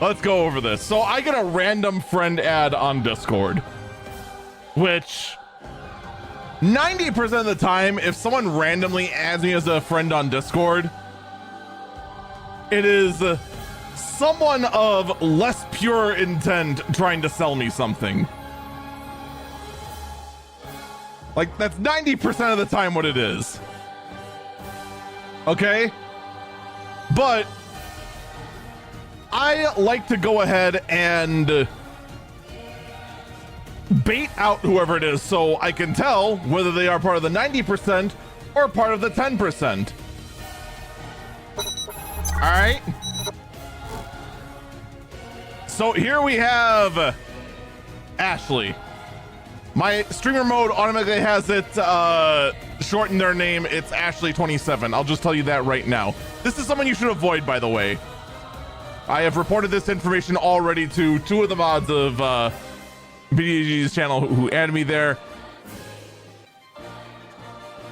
let's go over this. So I get a random friend ad on Discord, which 90% of the time, if someone randomly adds me as a friend on Discord, it is someone of less pure intent trying to sell me something. Like, that's 90% of the time what it is. Okay? But I like to go ahead and bait out whoever it is so I can tell whether they are part of the 90% or part of the 10%. All right. So here we have Ashley. My streamer mode automatically has it shorten their name. It's Ashley27. I'll just tell you that right now. This is someone you should avoid, by the way. I have reported this information already to two of the mods of BDG's channel who added me there.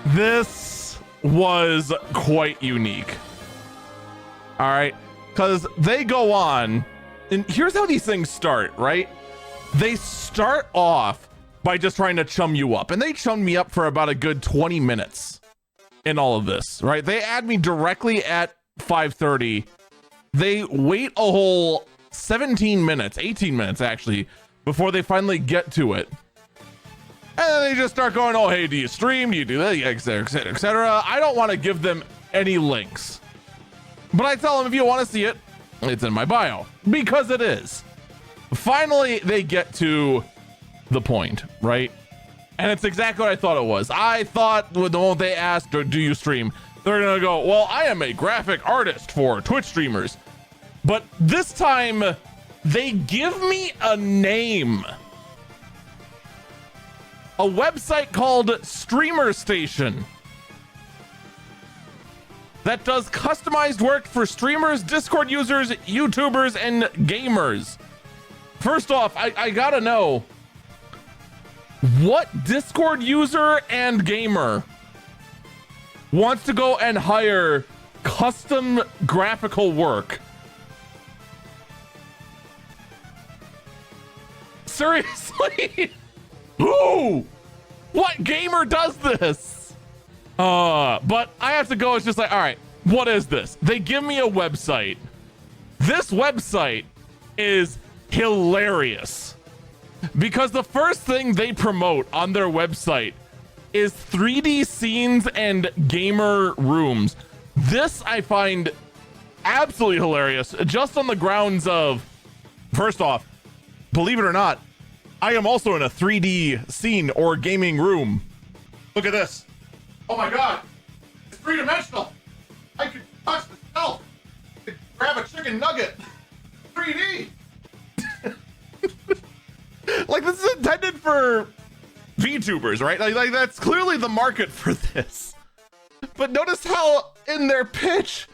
This was quite unique. All right, because they go on, and here's how these things start, right? They start off by just trying to chum you up, and they chummed me up for about a good 20 minutes in all of this, right? They add me directly at 5:30. They wait a whole 17 minutes, 18 minutes actually, before they finally get to it. And then they just start going, oh, hey, do you stream? Do you do that? Et cetera, et cetera, et cetera. I don't want to give them any links, but I tell them if you want to see it, it's in my bio, because it is. Finally, they get to the point, right? And it's exactly what I thought it was. I thought with the moment they asked, do you stream? They're gonna go, well, I am a graphic artist for Twitch streamers. But this time, they give me a name. A website called Streamer Station that does customized work for streamers, Discord users, YouTubers, and gamers. First off, I gotta know, what Discord user and gamer wants to go and hire custom graphical work? Seriously? Who? What gamer does this? But I have to go. It's just like, all right, what is this? They give me a website. This website is hilarious because the first thing they promote on their website is 3D scenes and gamer rooms. This I find absolutely hilarious, just on the grounds of, first off, believe it or not, I am also in a 3D scene or gaming room. Look at this. Oh my God, it's three-dimensional. I could touch the shelf, I could grab a chicken nugget. 3D. Like, this is intended for VTubers, right? Like that's clearly the market for this. But notice how in their pitch,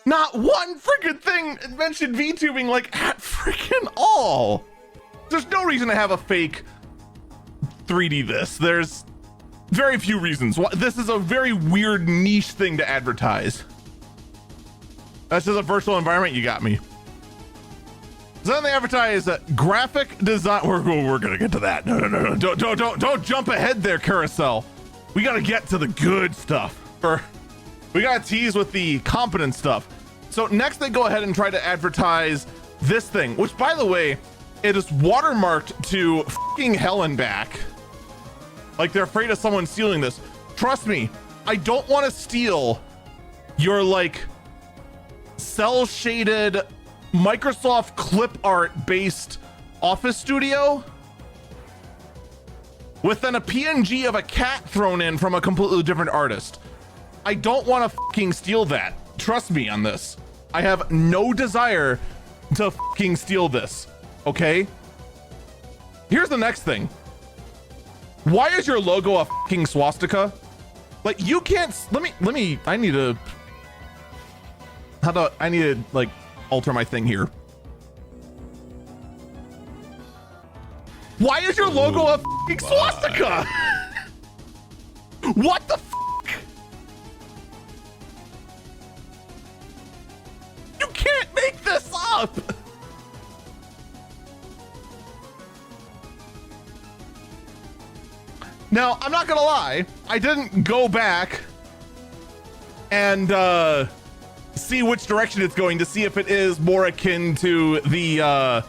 not one freaking thing mentioned VTubing, like, at freaking all. There's no reason to have a fake 3D this. There's very few reasons. This is a very weird niche thing to advertise. That's just a virtual environment, you got me. So then they advertise graphic design. We're gonna get to that. No. Don't jump ahead there, Carousel. We gotta get to the good stuff. We gotta tease with the competent stuff. So next they go ahead and try to advertise this thing, which, by the way, it is watermarked to fucking hell and back. Like they're afraid of someone stealing this. Trust me, I don't want to steal your like cell shaded Microsoft clip art based office studio with then a PNG of a cat thrown in from a completely different artist. I don't want to fucking steal that. Trust me on this. I have no desire to fucking steal this. Okay? Here's the next thing. Why is your logo a fucking swastika? Like, you can't, I need to like alter my thing here. Why is your logo a fucking swastika? What the fuck? You can't make this up. Now, I'm not gonna lie, I didn't go back and see which direction it's going to see if it is more akin to the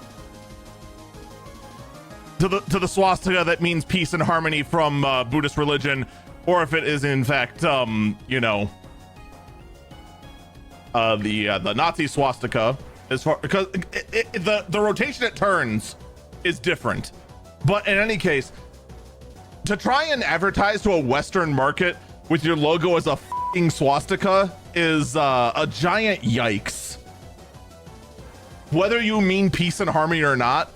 swastika that means peace and harmony from Buddhist religion, or if it is in fact you know, the Nazi swastika, as far because the rotation it turns is different. But in any case, to try and advertise to a Western market with your logo as a f***ing swastika is a giant yikes. Whether you mean peace and harmony or not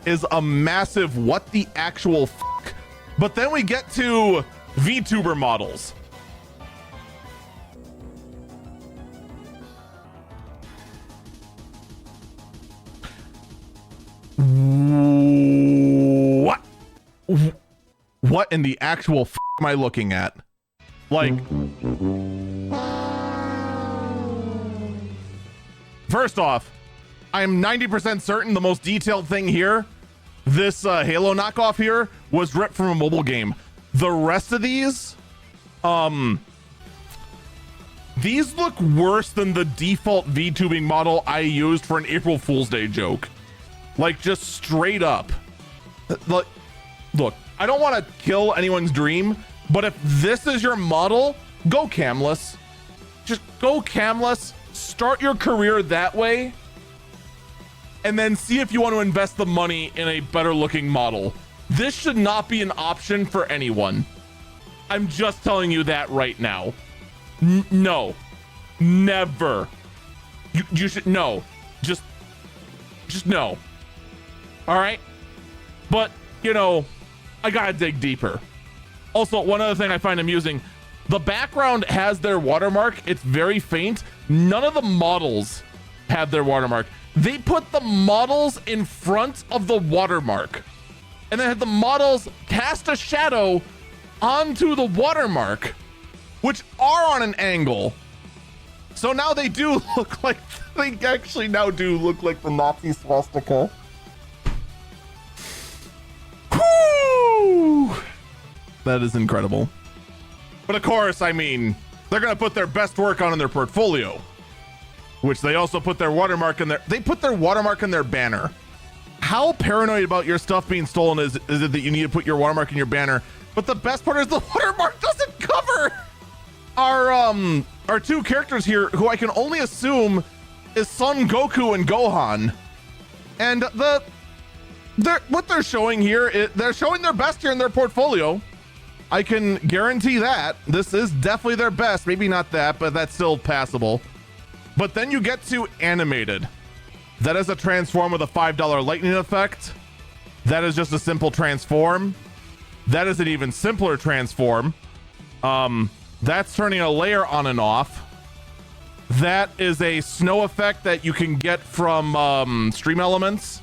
is a massive what the actual fuck. But then we get to VTuber models. What in the actual f am I looking at? Like, first off, I'm 90% certain the most detailed thing here, this Halo knockoff here, was ripped from a mobile game. The rest of these look worse than the default VTubing model I used for an April Fool's Day joke. Like, just straight up. Like, look, I don't want to kill anyone's dream, but if this is your model, go camless. Just go camless, start your career that way, and then see if you want to invest the money in a better looking model. This should not be an option for anyone. I'm just telling you that right now. No, never. You should, no, just no. All right. But, you know, I gotta dig deeper. Also, one other thing I find amusing, the background has their watermark. It's very faint. None of the models have their watermark. They put the models in front of the watermark and then had the models cast a shadow onto the watermark, which are on an angle. So now they do look like, they actually now do look like the Nazi swastika. Whew! That is incredible. But of course, I mean, they're gonna put their best work on in their portfolio, which they also put their watermark in their, they put their watermark in their banner. How paranoid about your stuff being stolen is it that you need to put your watermark in your banner? But the best part is the watermark doesn't cover our two characters here, who I can only assume is Son Goku and Gohan. And what they're showing here, they're showing their best here in their portfolio. I can guarantee that. This is definitely their best. Maybe not that, but that's still passable. But then you get to animated. That is a transform with a $5 lightning effect. That is just a simple transform. That is an even simpler transform. That's turning a layer on and off. That is a snow effect that you can get from Streamlabs.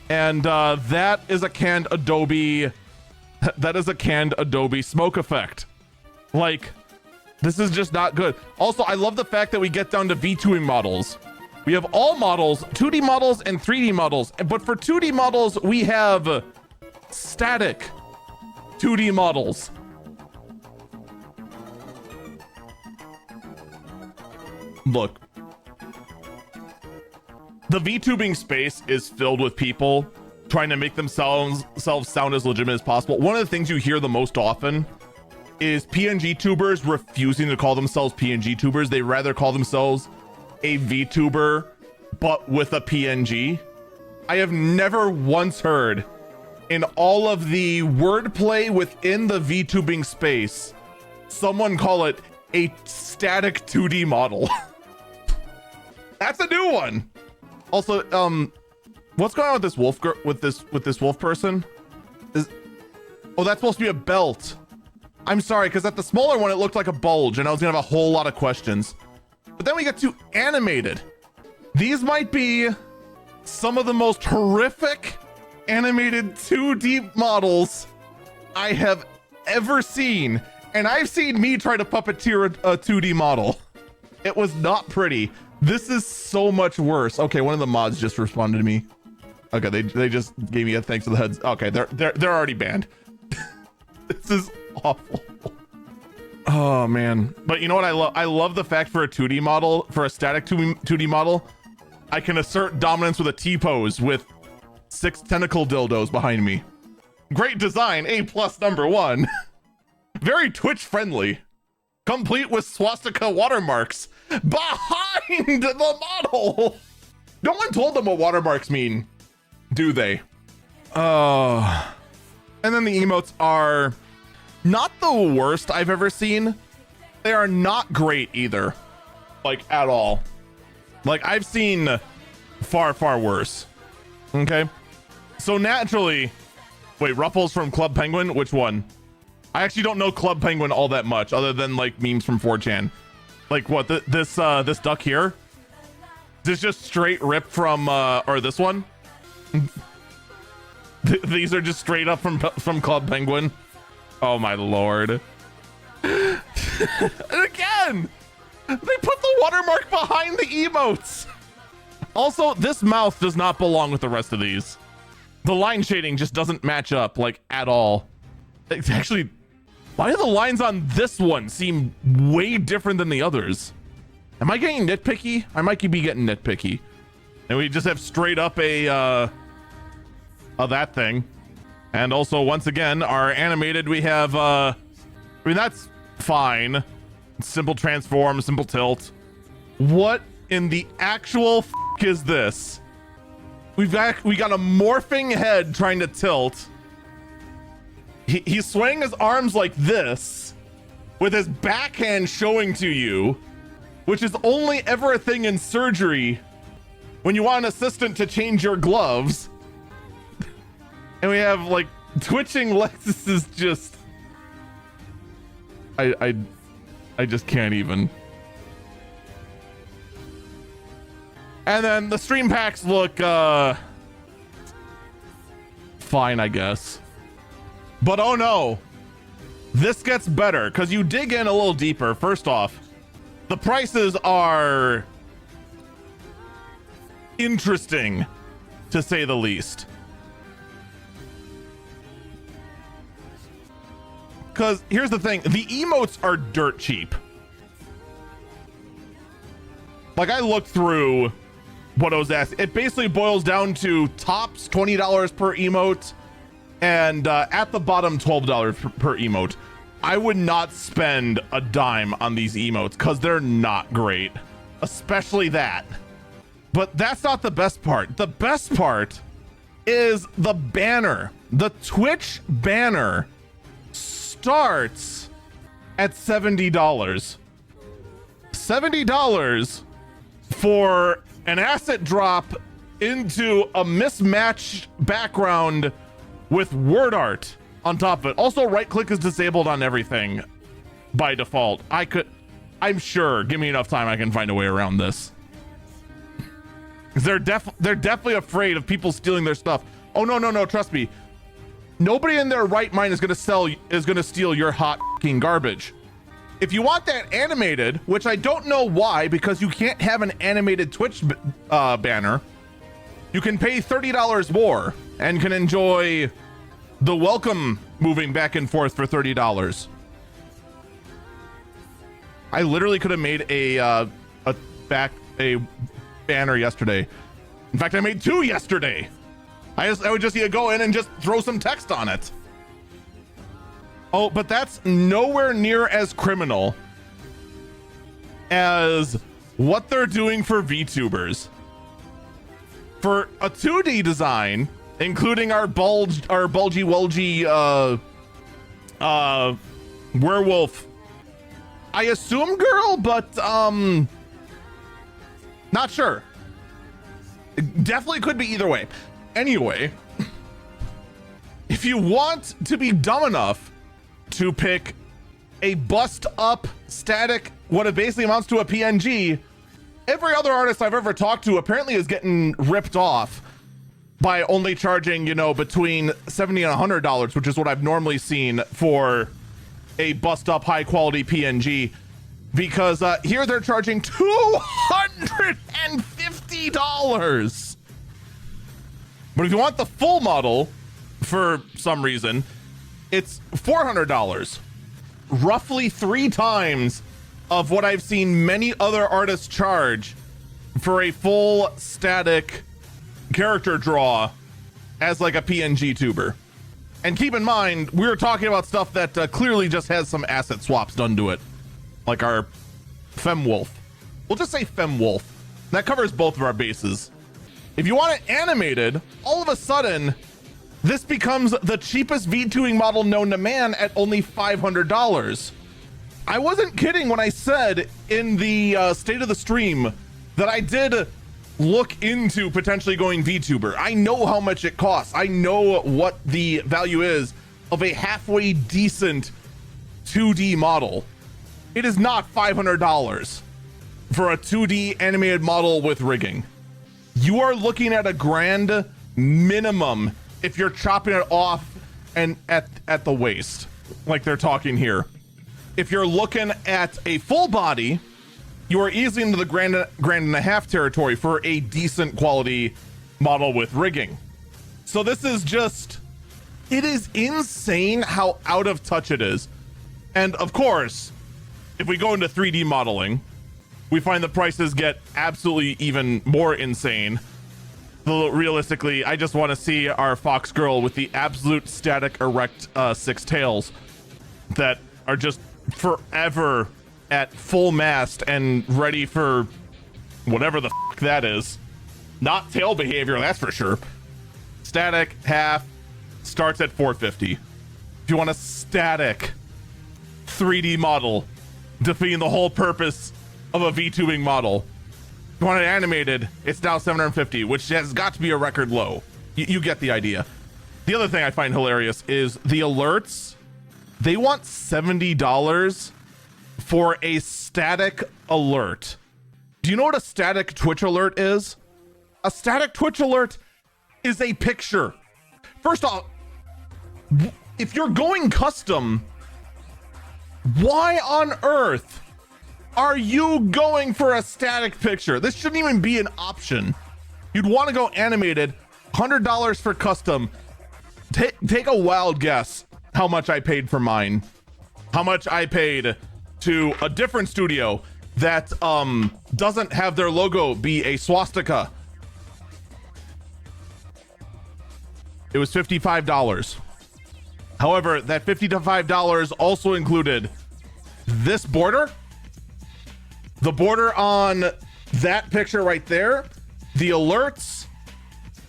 And that is a canned Adobe. That is a canned Adobe smoke effect. Like, this is just not good. Also, I love the fact that we get down to V2 models. We have all models, 2D models and 3D models. But for 2D models, we have static 2D models. Look, the VTubing space is filled with people trying to make themselves sound as legitimate as possible. One of the things you hear the most often is PNG tubers refusing to call themselves PNG tubers. They rather call themselves a VTuber, but with a PNG. I have never once heard in all of the wordplay within the VTubing space someone call it a static 2D model. That's a new one. Also, what's going on with this wolf with this wolf person? Oh, that's supposed to be a belt. I'm sorry, because at the smaller one it looked like a bulge and I was gonna have a whole lot of questions. But then we get to animated. These might be some of the most horrific animated 2D models I have ever seen. And I've seen me try to puppeteer a 2D model. It was not pretty. This is so much worse. Okay, one of the mods just responded to me. Okay, they just gave me a thanks for the heads. Okay, they're already banned. This is awful. Oh man. But you know what I love? I love the fact for a 2D model, for a static 2D model, I can assert dominance with a T-pose with 6 tentacle dildos behind me. Great design, A+ #1. Very Twitch friendly. Complete with swastika watermarks behind the model. No one told them what watermarks mean, do they? Oh. And then the emotes are not the worst I've ever seen. They are not great either, like at all. Like I've seen far, far worse. Okay. So naturally, wait, Ruffles from Club Penguin, which one? I actually don't know Club Penguin all that much other than like memes from 4chan. Like what, this duck here? This just straight ripped from, or this one? These are just straight up from Club Penguin. Oh my lord. And again, they put the watermark behind the emotes. Also, this mouth does not belong with the rest of these. The line shading just doesn't match up like at all. It's actually, why do the lines on this one seem way different than the others? Am I getting nitpicky? I might be getting nitpicky. And we just have straight up a that thing. And also, once again, our animated, we have, I mean, that's fine. Simple transform, simple tilt. What in the actual f is this? We got a morphing head trying to tilt. He's swaying his arms like this with his backhand showing to you, which is only ever a thing in surgery when you want an assistant to change your gloves. And we have like twitching legs. This is just, I just can't even. And then the stream packs look fine, I guess. But oh no, this gets better because you dig in a little deeper. First off, the prices are interesting, to say the least. Because here's the thing, the emotes are dirt cheap. Like I looked through what I was asking. It basically boils down to tops $20 per emote and at the bottom $12 per emote. I would not spend a dime on these emotes because they're not great, especially that. But that's not the best part. The best part is the banner. The Twitch banner starts at $70. $70 for an asset drop into a mismatched background with word art on top of it. Also, right click is disabled on everything by default. I'm sure, give me enough time, I can find a way around this. They're definitely afraid of people stealing their stuff. Oh no, trust me. Nobody in their right mind is gonna steal your hot f***ing garbage. If you want that animated, which I don't know why, because you can't have an animated Twitch banner, you can pay $30 more and can enjoy the welcome moving back and forth for $30. I literally could have made a banner yesterday. In fact, I made 2 yesterday. I would just go in and just throw some text on it. Oh, but that's nowhere near as criminal as what they're doing for VTubers. For a 2D design, including our bulgy wulgy werewolf, I assume girl, but not sure. It definitely could be either way. Anyway, if you want to be dumb enough to pick a bust up static, what it basically amounts to a PNG, every other artist I've ever talked to apparently is getting ripped off by only charging, you know, between $70 and $100, which is what I've normally seen for a bust up high quality PNG, because here they're charging $250. But if you want the full model, for some reason, it's $400. Roughly 3 times of what I've seen many other artists charge for a full static character draw as like a PNG tuber. And keep in mind, we were talking about stuff that clearly just has some asset swaps done to it. Like our Femwolf. We'll just say Femwolf. That covers both of our bases. If you want it animated, all of a sudden, this becomes the cheapest V2ing model known to man at only $500. I wasn't kidding when I said in the state of the stream that I did look into potentially going VTuber. I know how much it costs. I know what the value is of a halfway decent 2D model. It is not $500 for a 2D animated model with rigging. You are looking at a grand minimum if you're chopping it off and at the waist, like they're talking here. If you're looking at a full body, you are easily into the grand and a half territory for a decent quality model with rigging. So this is just, it is insane how out of touch it is. And of course, if we go into 3D modeling, we find the prices get absolutely even more insane. Though realistically, I just want to see our fox girl with the absolute static erect 6 tails that are just forever at full mast and ready for whatever the f that is. Not tail behavior, that's for sure. Static half starts at $450. If you want a static 3D model defeating the whole purpose of a VTubing model, if you want it animated, it's now $750, which has got to be a record low. You get the idea. The other thing I find hilarious is the alerts. They want $70 for a static alert. Do you know what a static Twitch alert is? A static Twitch alert is a picture. First off, if you're going custom, why on earth are you going for a static picture? This shouldn't even be an option. You'd want to go animated, $100 for custom. Take a wild guess how much I paid for mine. How much I paid to a different studio that doesn't have their logo be a swastika. It was $55. However, that $55 also included this border, the border on that picture right there, the alerts,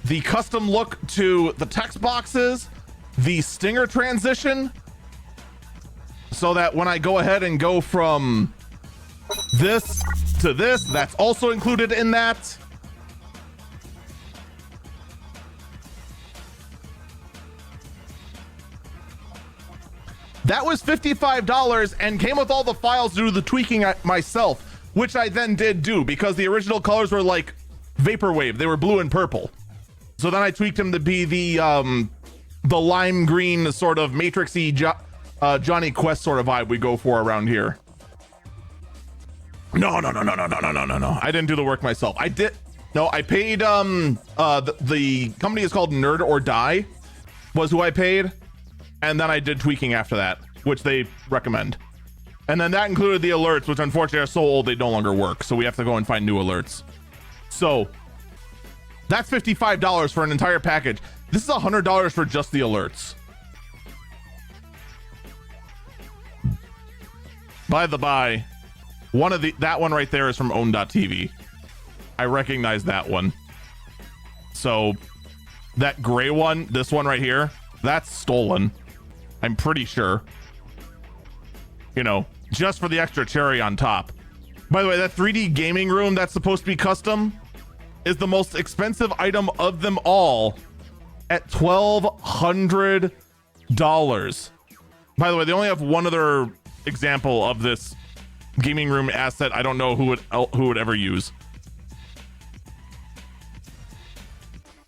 the custom look to the text boxes, the stinger transition, so that when I go ahead and go from this to this, that's also included in that. That was $55 and came with all the files to do the tweaking myself, which I then did do because the original colors were like vaporwave. They were blue and purple. So then I tweaked them to be the lime green sort of matrixy Johnny Quest sort of vibe we go for around here. No. I didn't do the work myself. I paid the company is called Nerd or Die was who I paid. And then I did tweaking after that, which they recommend. And then that included the alerts, which unfortunately are so old they no longer work. So we have to go and find new alerts. So that's $55 for an entire package. This is $100 for just the alerts. By the by, that one right there is from own.tv. I recognize that one. So that gray one, this one right here, that's stolen. I'm pretty sure. You know, just for the extra cherry on top. By the way, that 3D gaming room that's supposed to be custom is the most expensive item of them all at $1,200. By the way, they only have one other example of this gaming room asset I don't know who would ever use.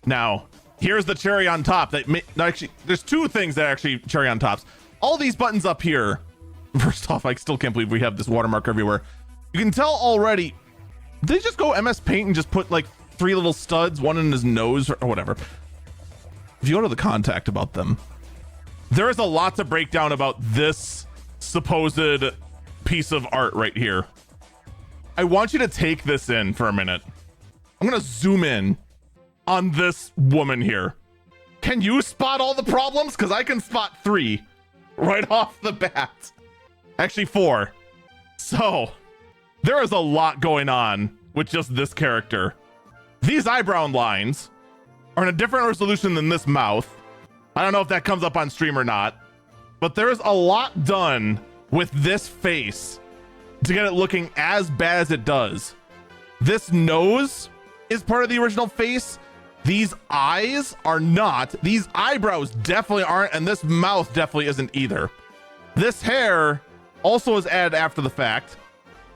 Now, here's the cherry on top. Actually, there's two things that are actually cherry on tops. All these buttons up here. First off, I still can't believe we have this watermark everywhere. You can tell already. Did they just go MS Paint and just put like 3 little studs, one in his nose or whatever? if you go to the contact about them, there is a lot to break down about this supposed piece of art right here. I want you to take this in for a minute. I'm gonna zoom in on this woman here. Can you spot all the problems? Because I can spot 3 right off the bat. Actually 4. So there is a lot going on with just this character. These eyebrow lines are in a different resolution than this mouth. I don't know if that comes up on stream or not, but there's a lot done with this face to get it looking as bad as it does. This nose is part of the original face. These eyes are not. These eyebrows definitely aren't, and this mouth definitely isn't either. This hair also is added after the fact,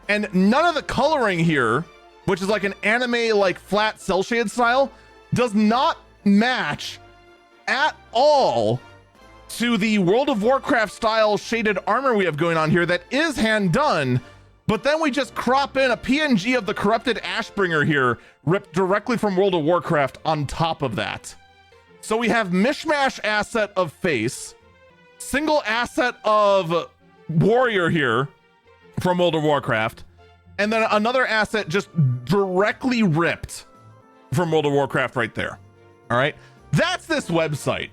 and none of the coloring here, which is like an anime like flat cell shade style, does not match at all to the World of Warcraft style shaded armor we have going on here that is hand done. But then we just crop in a PNG of the corrupted Ashbringer here, ripped directly from World of Warcraft on top of that. So we have mishmash asset of face, single asset of warrior here from World of Warcraft, and then another asset just directly ripped from World of Warcraft right there. All right, that's this website.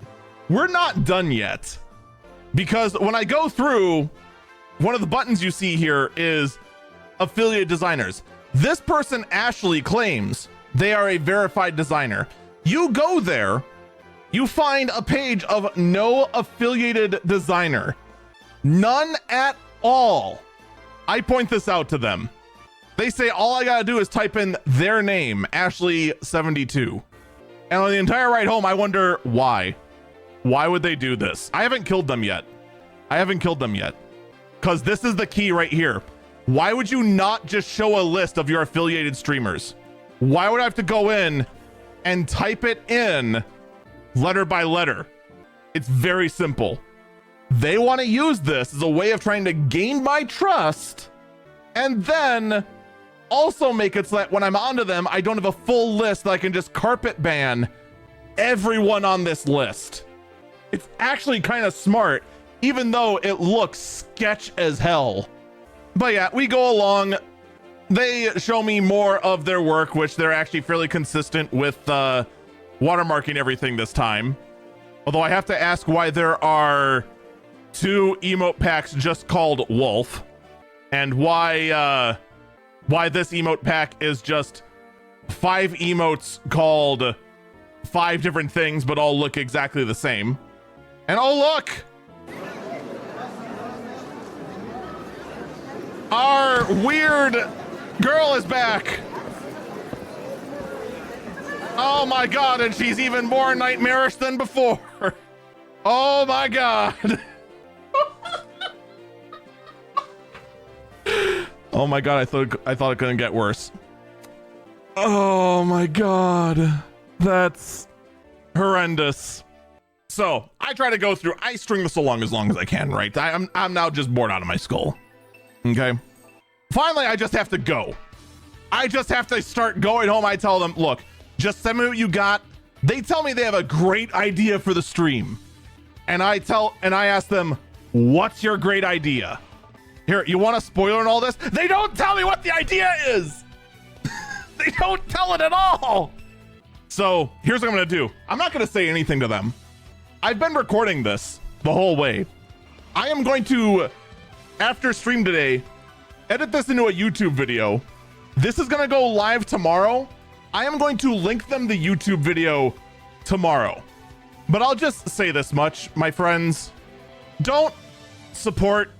We're not done yet, because when I go through, one of the buttons you see here is affiliate designers. This person, Ashley, claims they are a verified designer. You go there, you find a page of no affiliated designer. None at all. I point this out to them. They say all I gotta do is type in their name, Ashley72. And on the entire ride home, I wonder why. Why would they do this? I haven't killed them yet. Because this is the key right here. Why would you not just show a list of your affiliated streamers? Why would I have to go in and type it in letter by letter? It's very simple. They want to use this as a way of trying to gain my trust and then also make it so that when I'm onto them, I don't have a full list that I can just carpet ban everyone on this list. It's actually kind of smart, even though it looks sketch as hell. But yeah, we go along. They show me more of their work, which they're actually fairly consistent with watermarking everything this time. Although I have to ask why there are 2 emote packs just called Wolf, and why this emote pack is just 5 emotes called 5 different things, but all look exactly the same. And oh look! Our weird girl is back. Oh my god, and she's even more nightmarish than before. Oh my god. Oh my god, I thought it couldn't get worse. Oh my god. That's horrendous. So I try to go through, I string this along as I can, right? I'm now just bored out of my skull. Okay. Finally, I just have to go. I just have to start going home. I tell them, look, just send me what you got. They tell me they have a great idea for the stream. And I ask them, what's your great idea? Here, you want a spoiler and all this? They don't tell me what the idea is. They don't tell it at all. So here's what I'm going to do. I'm not going to say anything to them. I've been recording this the whole way. I am going to, after stream today, edit this into a YouTube video. This is going to go live tomorrow. I am going to link them the YouTube video tomorrow. But I'll just say this much, my friends. Don't support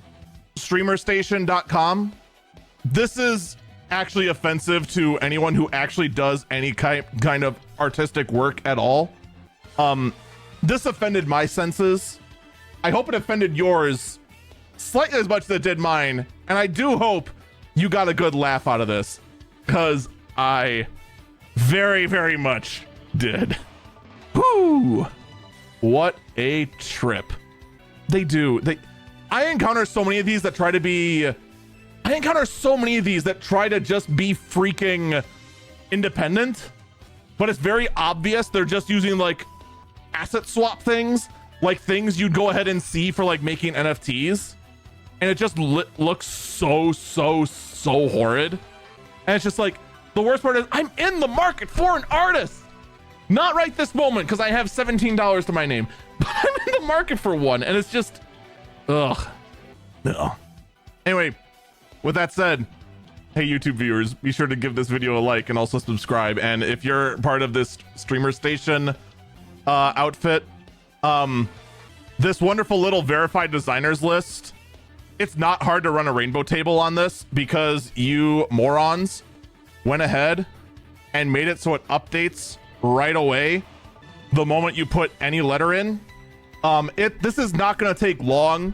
streamerstation.com. This is actually offensive to anyone who actually does any kind of artistic work at all. This offended my senses. I hope it offended yours slightly as much as it did mine. And I do hope you got a good laugh out of this, because I very, very much did. Whoo! What a trip. They do. I encounter so many of these that try to be... I encounter so many of these that try to just be freaking independent, but it's very obvious they're just using like asset swap things, like things you'd go ahead and see for like making NFTs. And it just looks so horrid. And it's just like, the worst part is I'm in the market for an artist. Not right this moment because I have $17 to my name, but I'm in the market for one. And it's just, ugh. No. Anyway, with that said, hey, YouTube viewers, be sure to give this video a like and also subscribe. And if you're part of this streamer station outfit, this wonderful little verified designers list, it's not hard to run a rainbow table on this because you morons went ahead and made it so it updates right away the moment you put any letter in. This is not going to take long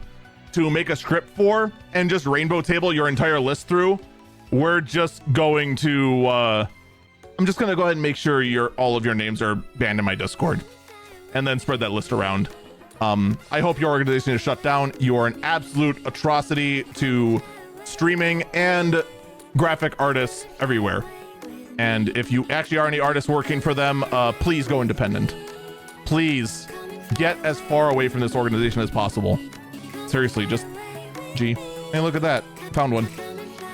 to make a script for and just rainbow table your entire list through. We're just going to I'm just going to go ahead and make sure all of your names are banned in my Discord and then spread that list around. I hope your organization is shut down. You are an absolute atrocity to streaming and graphic artists everywhere. And if you actually are any artists working for them, please go independent. Please get as far away from this organization as possible. Seriously, just G. Hey, look at that. Found one.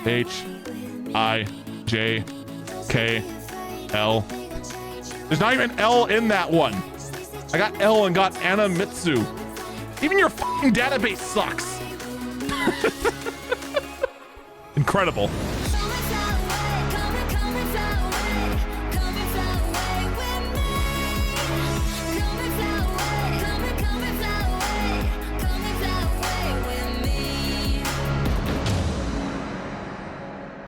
H-I-J-K-L. There's not even L in that one. I got L and got Anamitsu. Even your fucking database sucks. Incredible.